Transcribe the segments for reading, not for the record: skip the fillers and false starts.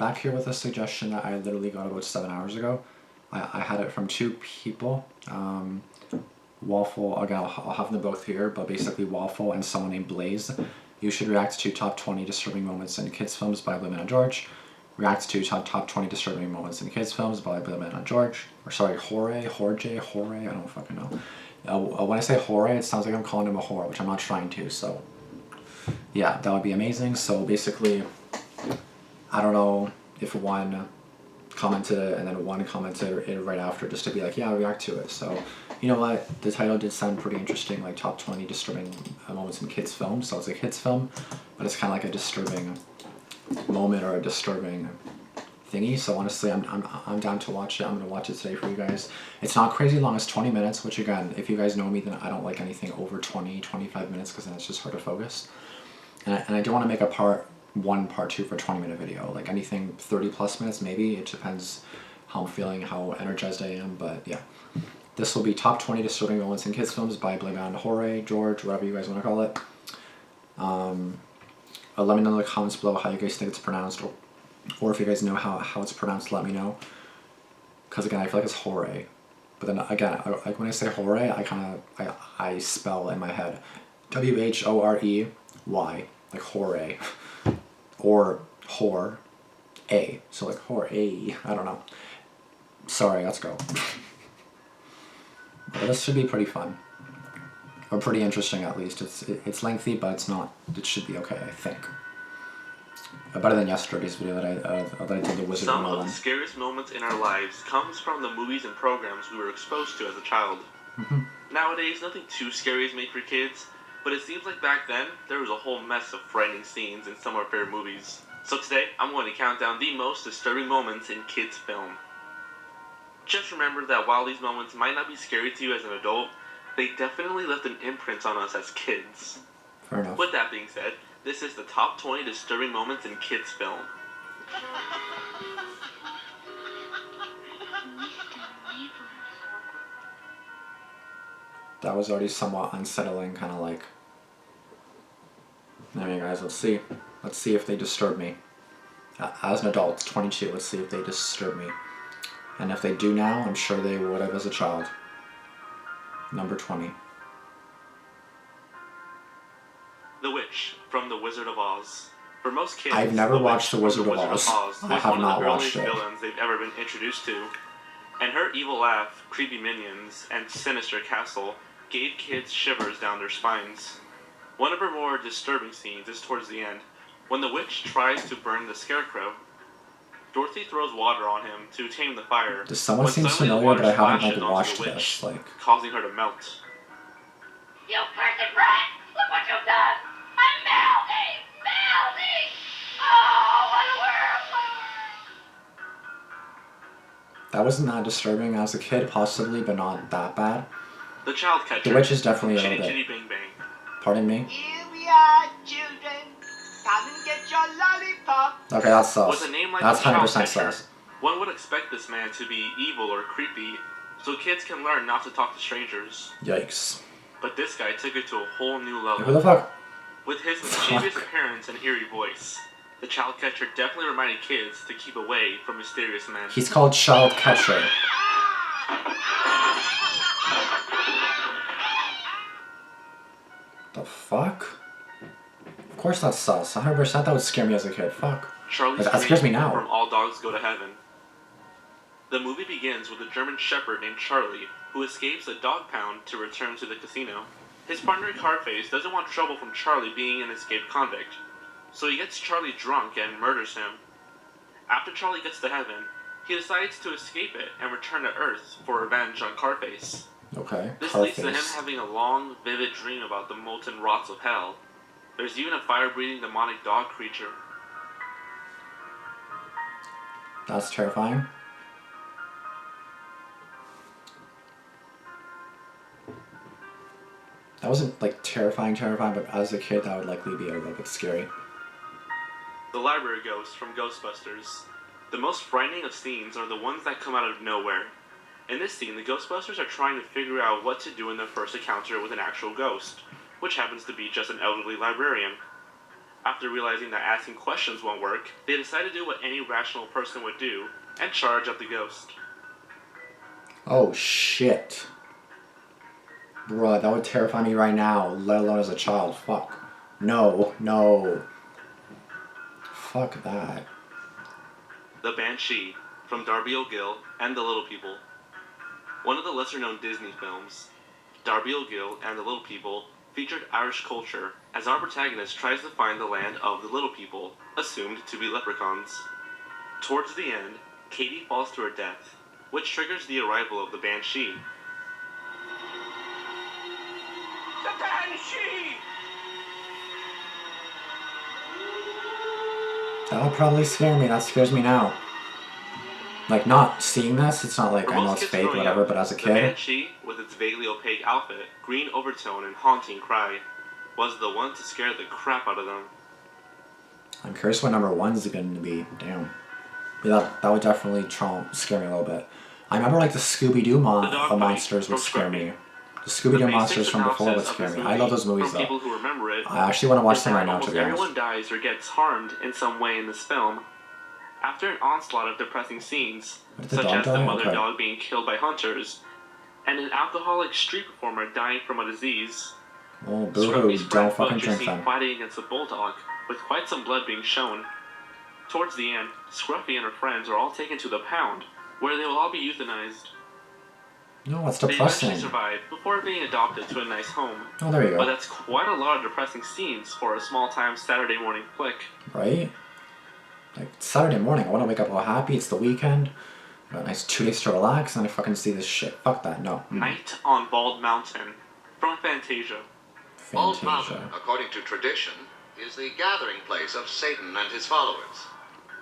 back here with a suggestion that I literally got about 7 hours ago. I had it from 2 people. Waffle, again, I'll have them both here, but basically Waffle and someone named Blaze. You should react to top 20 disturbing moments in kids films by blameitonjorge. React to top 20 disturbing moments in kids films by blameitonjorge. Or sorry, Jorge, I don't fucking know. When I say Jorge, it sounds like I'm calling him a whore, which I'm not trying to, so yeah, that would be amazing. So basically, I don't know if one commented it and then one commented it right after, just to be like, yeah, I'll react to it. So you know what, the title did sound pretty interesting, like top 20 disturbing moments in kids films. So it's a kids film, but it's kind of like a disturbing moment or a disturbing thingy. So honestly, I'm down to watch it. I'm gonna watch it today for you guys. It's not crazy long. It's 20 minutes, which again, if you guys know me, then I don't like anything over 20-25 minutes, because then it's just hard to focus. And I do want to make a part 1, part 2 for 20-minute video. Like anything 30+ minutes, maybe. It depends how I'm feeling, how energized I am. But yeah, this will be top 20 disturbing moments in kids films by blameitonjorge, whatever you guys want to call it. Let me know in the comments below how you guys think it's pronounced, or if you guys know how it's pronounced, let me know. Because again, I feel like it's Jorge. But then again, like when I say Jorge, I spell in my head WHOREY, like Jorge, or whore, A. So like Jorge, I don't know. Sorry, let's go. But this should be pretty fun. Or pretty interesting, at least. It's lengthy, but it's not. It should be okay, I think. Better than yesterday's video that I did the Wizard Some of the scariest moments in our lives comes from the movies and programs we were exposed to as a child. Nowadays, nothing too scary is made for kids, but it seems like back then, there was a whole mess of frightening scenes in some of our favorite movies. So today, I'm going to count down the most disturbing moments in kids' film. Just remember that while these moments might not be scary to you as an adult, they definitely left an imprint on us as kids. Fair enough. With that being said, this is the top 20 disturbing moments in kids' film. That was already somewhat unsettling, kind of like... Anyway guys, let's see. Let's see if they disturb me. As an adult, 22, let's see if they disturb me. And if they do now, I'm sure they would have as a child. Number 20. The Witch from The Wizard of Oz. For most kids, I've never watched The Wizard of Oz. I have not watched it. One of the villains they've ever been introduced to. And her evil laugh, creepy minions, and sinister castle gave kids shivers down their spines. One of her more disturbing scenes is towards the end, when the witch tries to burn the scarecrow. Dorothy throws water on him to tame the fire. Does someone seem familiar, but I haven't watched this, causing her to melt. You cursed rat! Look what you've done! I'm melting! Melting! Oh, what a world! That wasn't that disturbing as a kid, possibly, but not that bad. The Child Catcher. The Witch is definitely a little bit. Chitty Bang Bang. Pardon me? Here we are, children. Come and get your lollipop. Okay, that's sus. With a name like That's the Child 100% Catcher, sus. one would expect this man to be evil or creepy, so kids can learn not to talk to strangers. Yikes. But this guy took it to a whole new level. Who the fuck? With his mischievous appearance and eerie voice, the Child Catcher definitely reminded kids to keep away from mysterious men. He's called Child Catcher. The fuck? Of course that's sus. 100% that would scare me as a kid. Fuck. That scares me now. From All Dogs Go to Heaven. The movie begins with a German shepherd named Charlie, who escapes a dog pound to return to the casino. His partner Carface doesn't want trouble from Charlie being an escaped convict, so he gets Charlie drunk and murders him. After Charlie gets to heaven, he decides to escape it and return to Earth for revenge on Carface. Okay, This Carface. leads to him having a long, vivid dream about the molten rots of hell. There's even a fire-breathing demonic dog creature. That's terrifying. That wasn't like terrifying, but as a kid that would likely be a little bit scary. The library ghost from Ghostbusters. The most frightening of scenes are the ones that come out of nowhere. In this scene, the Ghostbusters are trying to figure out what to do in their first encounter with an actual ghost, which happens to be just an elderly librarian. After realizing that asking questions won't work, they decide to do what any rational person would do and charge at the ghost. Oh shit. Bruh, that would terrify me right now, let alone as a child. Fuck. No. Fuck that. The Banshee, from Darby O'Gill and the Little People. One of the lesser-known Disney films, Darby O'Gill and the Little People featured Irish culture as our protagonist tries to find the land of the Little People, assumed to be leprechauns. Towards the end, Katie falls to her death, which triggers the arrival of the Banshee. The Banshee! That would probably scare me. That scares me now. Like, not seeing this, it's not like For I know most it's kids fake or growing whatever, up, but as a the kid, Banshee, with its vaguely opaque outfit, green overtone, and haunting cry, was the one to scare the crap out of them. I'm curious what number one's going to be. Damn. Yeah, that would definitely scare me a little bit. I remember like the Scooby-Doo monsters would scare me. The Scooby-Doo monsters from before would scare me. I love those movies from though. people who remember it, I actually want to watch is them that right now, to almost be honest. everyone dies or gets harmed in some way in this film. After an onslaught of depressing scenes, Did the such dog as the die? mother Okay. dog being killed by hunters, and an alcoholic street performer dying from a disease, Oh, boo-hoo. Scruffy's Don't friend fucking Butch is drink seen them. fighting against a bulldog, with quite some blood being shown. Towards the end, Scruffy and her friends are all taken to the pound, where they will all be euthanized. No, it's They eventually depressing. survive before being adopted to a nice home. Oh, there you But go. that's quite a lot of depressing scenes for a small-time Saturday morning flick. Right? Like, Saturday morning, I want to wake up all happy. It's the weekend. Got a nice 2 days to relax, and I fucking see this shit. Fuck that. No. Night on Bald Mountain, from Fantasia. Bald Mountain, Fantasia. according to tradition, is the gathering place of Satan and his followers.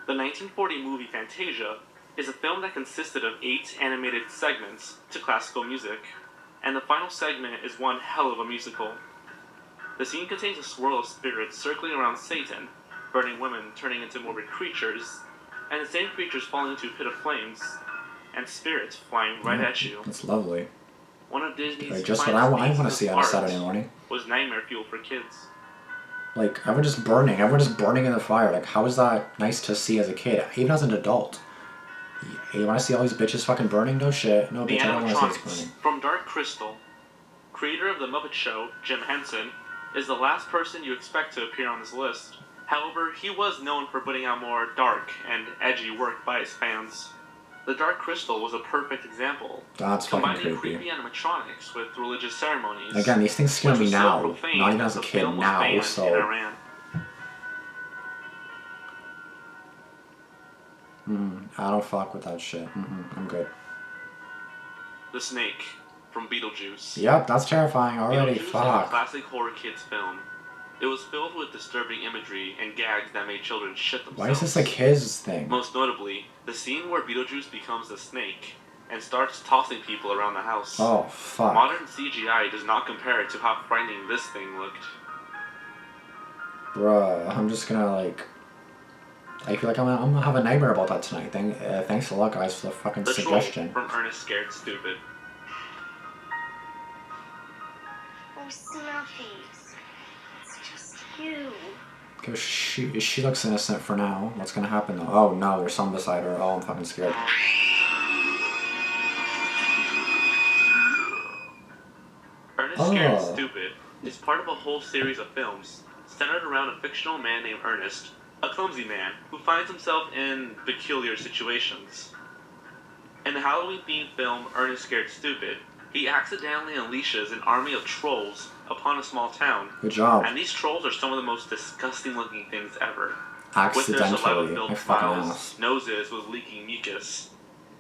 The 1940 movie Fantasia is a film that consisted of 8 animated segments to classical music, and the final segment is one hell of a musical. The scene contains a swirl of spirits circling around Satan, burning women turning into morbid creatures, and the same creatures falling into a pit of flames, and spirits flying right at you. That's lovely. One of Disney's Like, just what finest I want pieces to of see on a art Saturday morning. was nightmare fuel for kids. Like, everyone just burning. Everyone just burning in the fire. Like, how is that nice to see as a kid? Even as an adult. You want to see all these bitches fucking burning? No shit. No, The bitch, I don't want to see this animatronics, burning. from Dark Crystal. Creator of The Muppet Show, Jim Henson, is the last person you expect to appear on this list. However, he was known for putting out more dark and edgy work by his fans. The Dark Crystal was a perfect example, That's fucking combining creepy. creepy animatronics with religious ceremonies. Again, these things scare which me was so now. profane Not even that as a the kid, film was now, banned in so... Iran. I don't fuck with that shit. I'm good. The Snake, from Beetlejuice. Yep, that's terrifying already. Beetlejuice is a Fuck. classic horror kids film. It was filled with disturbing imagery and gags that made children shit themselves. Why is this like his thing? Most notably, the scene where Beetlejuice becomes a snake and starts tossing people around the house. Oh, fuck. Modern CGI does not compare to how frightening this thing looked. Bruh, I'm just gonna like... I feel like I'm gonna have a nightmare about that tonight. Thanks a lot, guys, for the fucking The suggestion. Troll, from Ernest Scared Stupid. Oh, Snuffy. It's just you. Okay, she looks innocent for now. What's gonna happen though? Oh no, there's someone beside her. Oh, I'm fucking scared. Ernest Scared Stupid is part of a whole series of films centered around a fictional man named Ernest, a clumsy man who finds himself in peculiar situations. In the Halloween-themed film Ernest Scared Stupid, he accidentally unleashes an army of trolls upon a small town. Good job. And these trolls are some of the most disgusting-looking things ever. With their Accidentally. saliva-filled I fucking mouths, ass. noses with leaking mucus,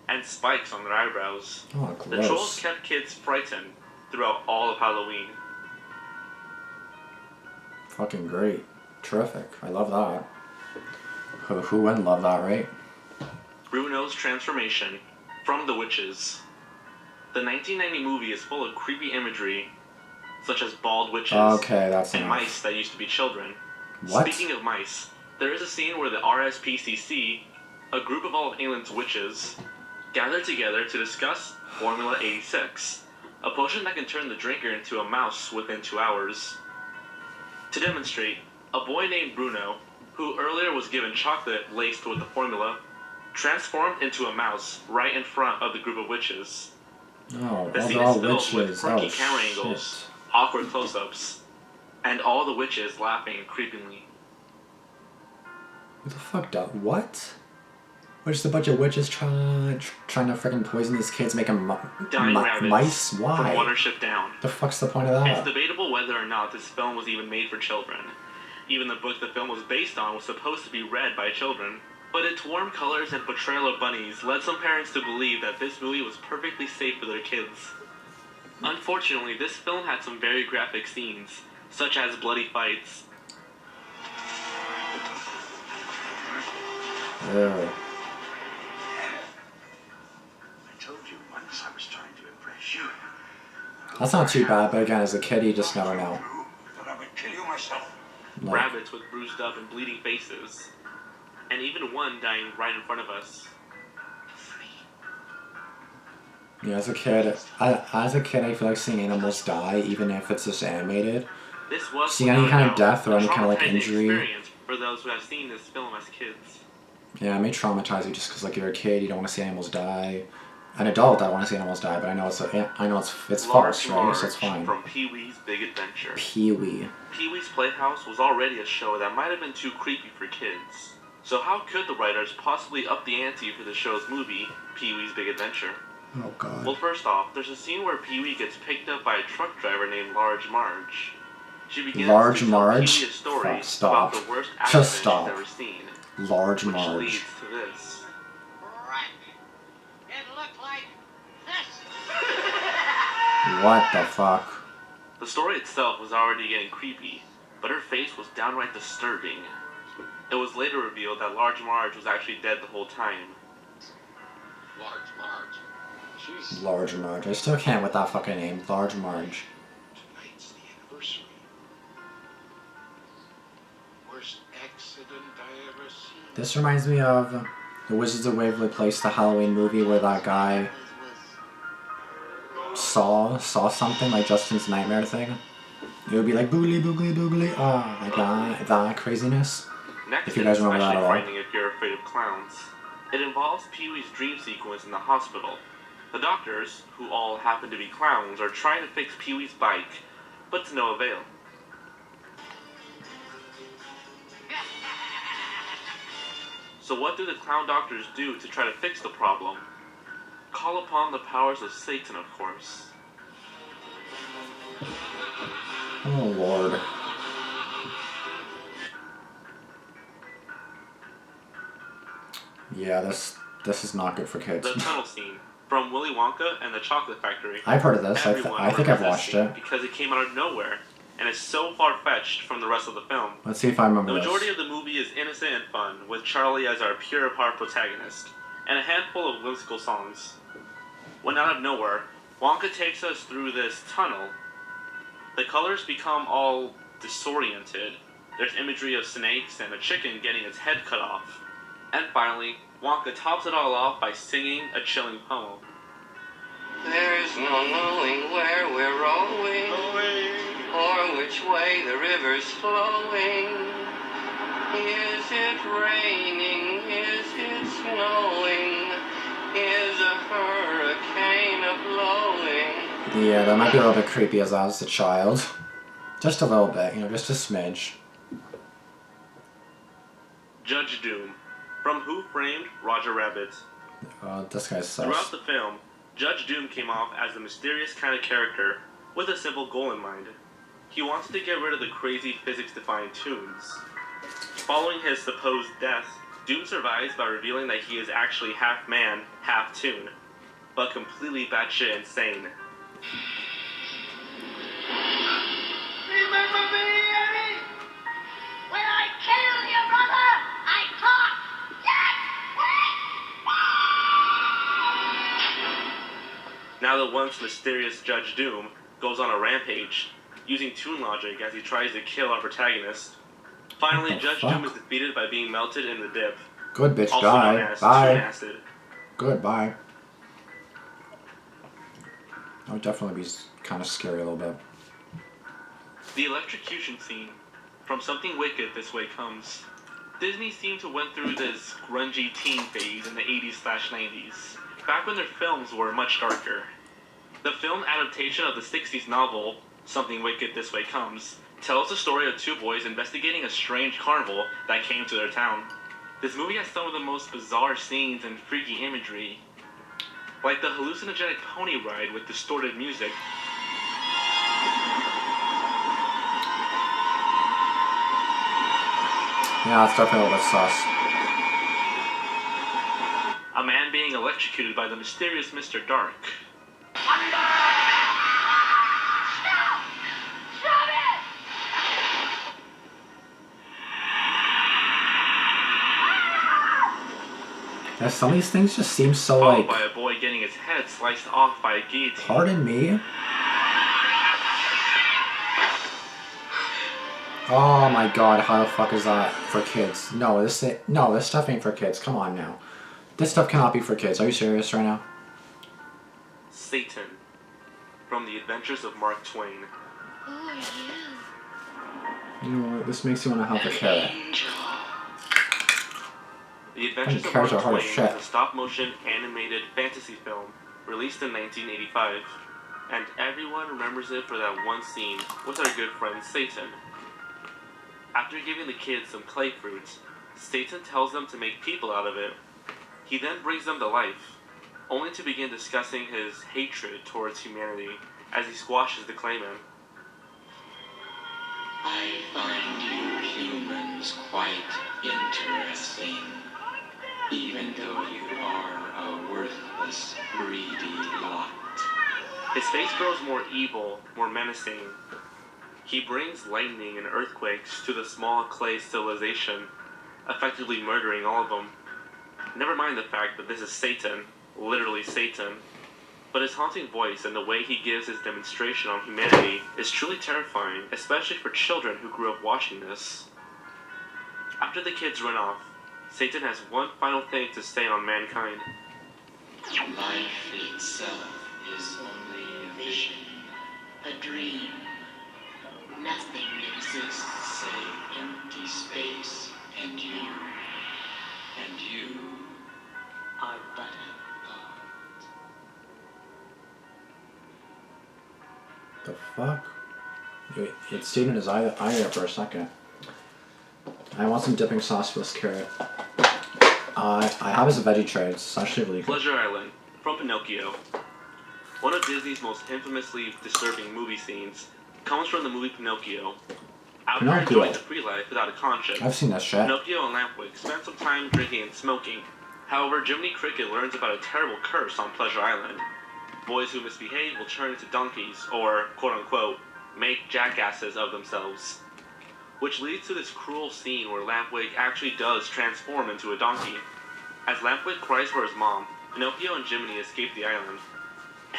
and spikes on their eyebrows. Oh, The trolls gross. kept kids frightened throughout all of Halloween. Fucking great. Terrific. I love that. Who wouldn't love that, right? Bruno's transformation from The Witches. The 1990 movie is full of creepy imagery, such as bald witches Okay, that's and enough. mice that used to be children. What? Speaking of mice, there is a scene where the RSPCC, a group of all of England's witches, gather together to discuss Formula 86, a potion that can turn the drinker into a mouse within 2 hours. To demonstrate, A boy named Bruno, who earlier was given chocolate laced with the formula, transformed into a mouse right in front of the group of witches. Oh, The scene they're all is filled witches. with quirky Oh, camera shit. angles, awkward close-ups, and all the witches laughing creepingly. What the fuck, dog? What? We're just a bunch of witches trying to freaking poison these kids, make them Dying rabbits mice? from Why? Watership Down. The fuck's the point of It's that? debatable whether or not this film was even made for children. Even the book the film was based on was supposed to be read by children. But its warm colors and portrayal of bunnies led some parents to believe that this movie was perfectly safe for their kids. Unfortunately, this film had some very graphic scenes, such as bloody fights. Ew. I told you once I was trying to impress you. That's not too bad, but again, as a kid, you just never know. That I would kill you myself. Like, Rabbits with bruised up and bleeding faces. And even one dying right in front of us. yeah, as a kid, I feel like seeing animals die, even if it's just animated. This was See any kind of without a death or any kind of like traumatizing injury? experience for those who have seen this film as kids. Yeah, it may traumatize you just because like you're a kid, you don't want to see animals die. An adult, I want to see animals die, but I know it's false, right? So it's fine. From Pee-wee's Big Adventure. Pee-wee. Pee-wee's Playhouse was already a show that might have been too creepy for kids. So how could the writers possibly up the ante for the show's movie, Pee-wee's Big Adventure? Oh god. Well, first off, there's a scene where Pee-wee gets picked up by a truck driver named Large Marge. She begins Large to tell Marge? Pee-wee a story Stop. about the worst Just accident stop. she's ever seen, Large which Marge. leads to this. Right. It looked like this. What the fuck? The story itself was already getting creepy, but her face was downright disturbing. It was later revealed that Large Marge was actually dead the whole time. Large Marge. She's Large Marge. I still can't with that fucking name. Large Marge. Tonight's the anniversary. Worst accident I ever seen. This reminds me of the Wizards of Waverly Place, the Halloween movie where that guy saw something like Justin's nightmare thing. It would be like boogly boogly boogly. Oh my god, that craziness. Next If you is guys remember that especially at all. frightening if you're afraid of clowns. It involves Pee-wee's dream sequence in the hospital. The doctors, who all happen to be clowns, are trying to fix Pee-wee's bike, but to no avail. So what do the clown doctors do to try to fix the problem? Call upon the powers of Satan, of course. Oh lord. Yeah, this is not good for kids. The tunnel scene from Willy Wonka and the Chocolate Factory. I've heard of this. Everyone I think I've remembers watched this scene it. because it came out of nowhere and is so far-fetched from the rest of the film. Let's see if I remember The this. majority of the movie is innocent and fun, with Charlie as our pure of heart protagonist, and a handful of whimsical songs. When out of nowhere, Wonka takes us through this tunnel. The colors become all disoriented. There's imagery of snakes and a chicken getting its head cut off. And finally, Wonka tops it all off by singing a chilling poem. There's no knowing where we're rowing, or which way the river's flowing. Is it raining? Is it snowing? Is a hurricane a-blowing? Yeah, that might be a little bit creepy as I was a child. Just a little bit, just a smidge. Judge Doom, from Who Framed Roger Rabbit. This guy's sus. Throughout the film, Judge Doom came off as a mysterious kind of character with a simple goal in mind. He wanted to get rid of the crazy physics-defying tunes. Following his supposed death, Doom survives by revealing that he is actually half man, half tune, but completely batshit insane. Remember me, Eddie? When I kill your brother, I talk. Yes, Now the once mysterious Judge Doom goes on a rampage, using tune logic as he tries to kill our protagonist. Finally, What the Judge fuck? Doom is defeated by being melted in the dip, Good bitch, also known die. as Bye. Toon Acid. Goodbye. That would definitely be kind of scary a little bit. The electrocution scene From Something Wicked This Way Comes. Disney seemed to went through this grungy teen phase in the 80s/90s, back when their films were much darker. The film adaptation of the 60s novel, Something Wicked This Way Comes, tells the story of two boys investigating a strange carnival that came to their town. This movie has some of the most bizarre scenes and freaky imagery, like the hallucinogenic pony ride with distorted music. Yeah, it's definitely a little bit sus. A man being electrocuted by the mysterious Mr. Dark. Stop! Stop it! Yeah, some of these things just seem so Followed like... by a boy getting his head sliced off by a guillotine. Pardon me? Oh my god, how the fuck is that for kids? No, this stuff ain't for kids. Come on now. This stuff cannot be for kids. Are you serious right now? Satan. From The Adventures of Mark Twain. Who are you? You know what? This makes you want to have a carrot. The Adventures of carrots Mark are hard as Twain shit. is a stop-motion animated fantasy film released in 1985, and everyone remembers it for that one scene with our good friend Satan. After giving the kids some clay fruits, Satan tells them to make people out of it. He then brings them to life, only to begin discussing his hatred towards humanity as he squashes the clayman. I find you humans quite interesting, even though you are a worthless, greedy lot. His face grows more evil, more menacing. He brings lightning and earthquakes to the small clay civilization, effectively murdering all of them. Never mind the fact that this is Satan, literally Satan, but his haunting voice and the way he gives his demonstration on humanity is truly terrifying, especially for children who grew up watching this. After the kids run off, Satan has one final thing to say on mankind. Life itself is only a vision, A dream. Nothing exists. save empty space, and you Are but a thought. The fuck? It stayed in his eye there for a second. I want some dipping sauce for this carrot. I have as a veggie tray. It's actually really good. Pleasure Island, from Pinocchio. One of Disney's most infamously disturbing movie scenes comes from the movie Pinocchio. After Pinocchio. enjoying the free life without a conscience, I've seen that shit. Pinocchio and Lampwick spend some time drinking and smoking. However, Jiminy Cricket learns about a terrible curse on Pleasure Island. Boys who misbehave will turn into donkeys, or, quote-unquote, make jackasses of themselves. Which leads to this cruel scene where Lampwick actually does transform into a donkey. As Lampwick cries for his mom, Pinocchio and Jiminy escape the island.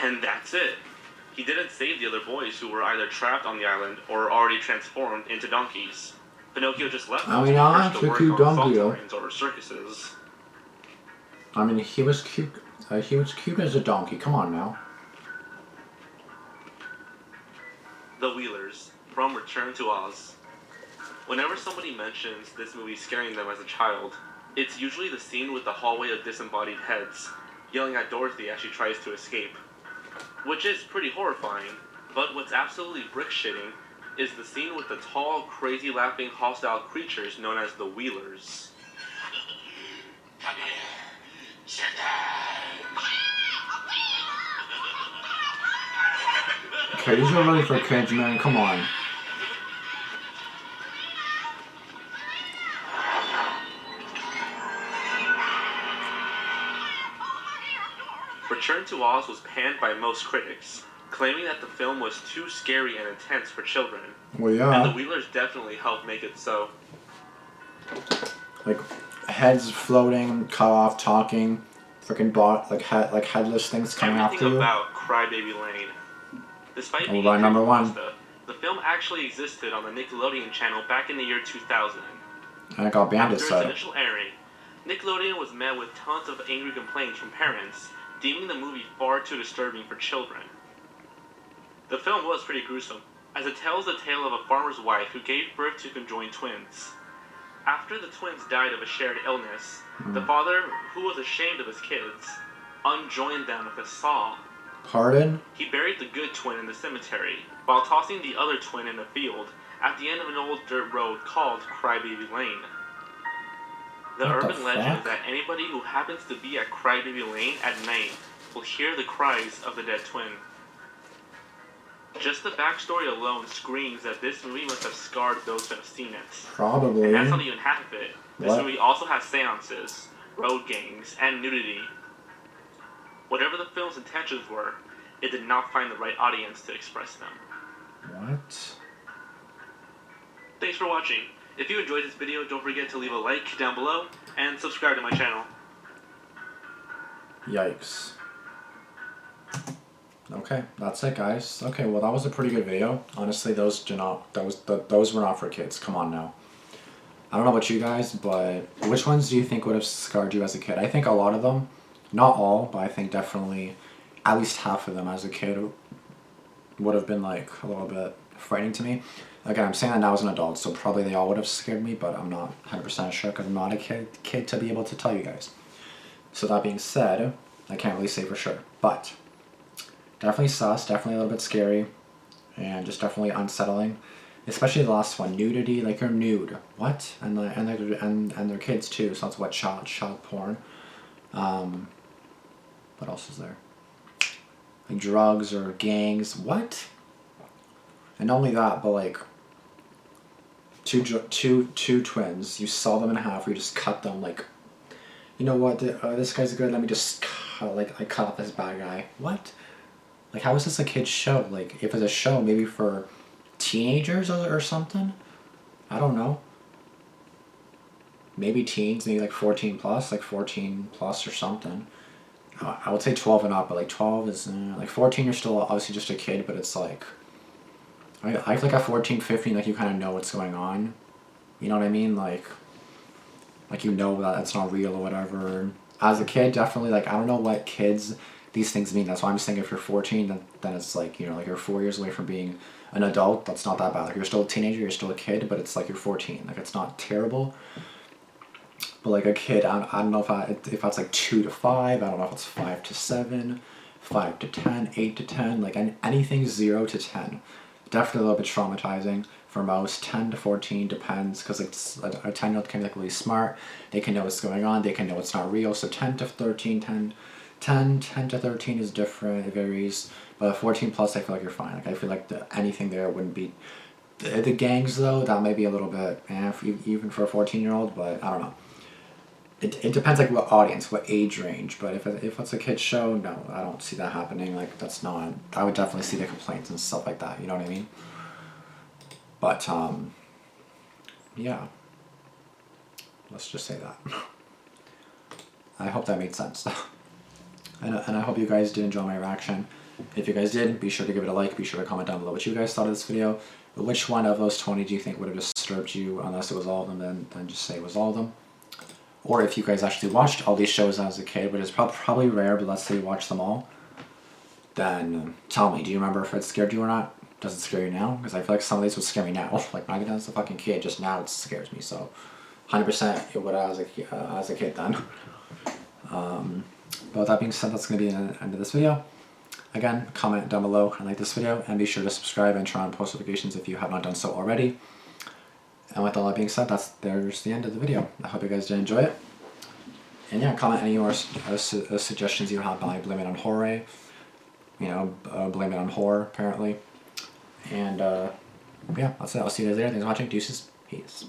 And that's it. He didn't save the other boys who were either trapped on the island or already transformed into donkeys. Pinocchio just left them to work on salt mines or circuses. I mean, he was cute. He was cute as a donkey. Come on now. The Wheelers, from Return to Oz. Whenever somebody mentions this movie scaring them as a child, it's usually the scene with the hallway of disembodied heads, yelling at Dorothy as she tries to escape. Which is pretty horrifying, but what's absolutely brick-shitting is the scene with the tall, crazy-laughing, hostile creatures known as the Wheelers. come here. Sit Okay, these are really for kids, man. Come on. Return to Oz was panned by most critics, claiming that the film was too scary and intense for children. Well, And the yeah. Wheelers definitely helped make it so. Like heads floating, cut off, talking, freaking like headless things coming after Everything you. about Crybaby Lane. Despite being Right, number one. creepypasta, the film actually existed on the Nickelodeon channel back in the year 2000. And it got banned After as its such. initial airing, Nickelodeon was met with tons of angry complaints from parents, deeming the movie far too disturbing for children. The film was pretty gruesome, as it tells the tale of a farmer's wife who gave birth to conjoined twins. After the twins died of a shared illness, the father, who was ashamed of his kids, unjoined them with a saw. Pardon? He buried the good twin in the cemetery, while tossing the other twin in a field at the end of an old dirt road called Crybaby Lane. The What the urban legend is fuck? that anybody who happens to be at Crybaby Lane at night will hear the cries of the dead twin. Just the backstory alone screams that this movie must have scarred those who have seen it. Probably. And that's not even half of it. This What? movie also has seances, road gangs, and nudity. Whatever the film's intentions were, it did not find the right audience to express them. What? Thanks for watching. If you enjoyed this video, don't forget to leave a like down below and subscribe to my channel. Yikes. Okay, that's it, guys. Okay, well, that was a pretty good video. Honestly, those were not for kids. Come on now. I don't know about you guys, but which ones do you think would have scarred you as a kid? I think a lot of them, not all, but I think definitely at least half of them as a kid would have been like a little bit frightening to me. Again, I'm saying that now as an adult, so probably they all would have scared me, but I'm not 100% sure because I'm not a kid to be able to tell you guys. So that being said, I can't really say for sure, but definitely sus, definitely a little bit scary, and just definitely unsettling. Especially the last one, nudity, like you're nude. What? And their kids too, so that's what, child porn. What else is there? Like drugs or gangs, what? And not only that, but like two twins, you saw them in half, or you just cut them, like, you know what, this guy's good, let me just cut off this bad guy. What? Like, how is this a kid's show? Like, if it's a show, maybe for teenagers or something? I don't know. Maybe teens, maybe like 14 plus, or something. I would say 12 and up, but like 12 is, like 14 you're still obviously just a kid, but it's like, I feel like at 14, 15, like you kind of know what's going on. You know what I mean? Like you know that it's not real or whatever. As a kid, definitely, like, I don't know what kids these things mean. That's why I'm just thinking if you're 14, then it's like, you know, like you're 4 years away from being an adult. That's not that bad. Like, you're still a teenager, you're still a kid, but it's like you're 14. Like, it's not terrible. But like a kid, I don't know if that's like 2 to 5. I don't know if it's 5 to 7, 5 to 10, 8 to 10. Like anything 0 to 10. Definitely a little bit traumatizing for most. 10 to 14 depends, because it's a 10-year-old can be like really smart. They can know what's going on. They can know it's not real. So 10 to 13, 10 to 13 is different. It varies. But 14 plus, I feel like you're fine. Like, I feel like anything there wouldn't be. The gangs though, that may be a little bit even for a 14-year-old. But I don't know. It depends, like, what audience, what age range. But if it's a kid's show, no, I don't see that happening. Like, that's not. I would definitely see the complaints and stuff like that. You know what I mean? But yeah. Let's just say that. I hope that made sense. And I hope you guys did enjoy my reaction. If you guys did, be sure to give it a like. Be sure to comment down below what you guys thought of this video. Which one of those 20 do you think would have disturbed you? Unless it was all of them, then just say it was all of them. Or if you guys actually watched all these shows as a kid, which is probably rare, but let's say you watched them all, then tell me, do you remember if it scared you or not? Does it scare you now? Because I feel like some of these would scare me now. Like, not even as a fucking kid, just now it scares me. So 100% it would as a kid then. But with that being said, that's going to be the end of this video. Again, comment down below and like this video, and be sure to subscribe and turn on post notifications if you have not done so already. And with all that being said, there's the end of the video. I hope you guys did enjoy it. And yeah, comment any more suggestions you have by Blame It on Horror. You know, Blame It on Horror, apparently. And yeah, that's it. I'll see you guys later. Thanks for watching. Deuces. Peace.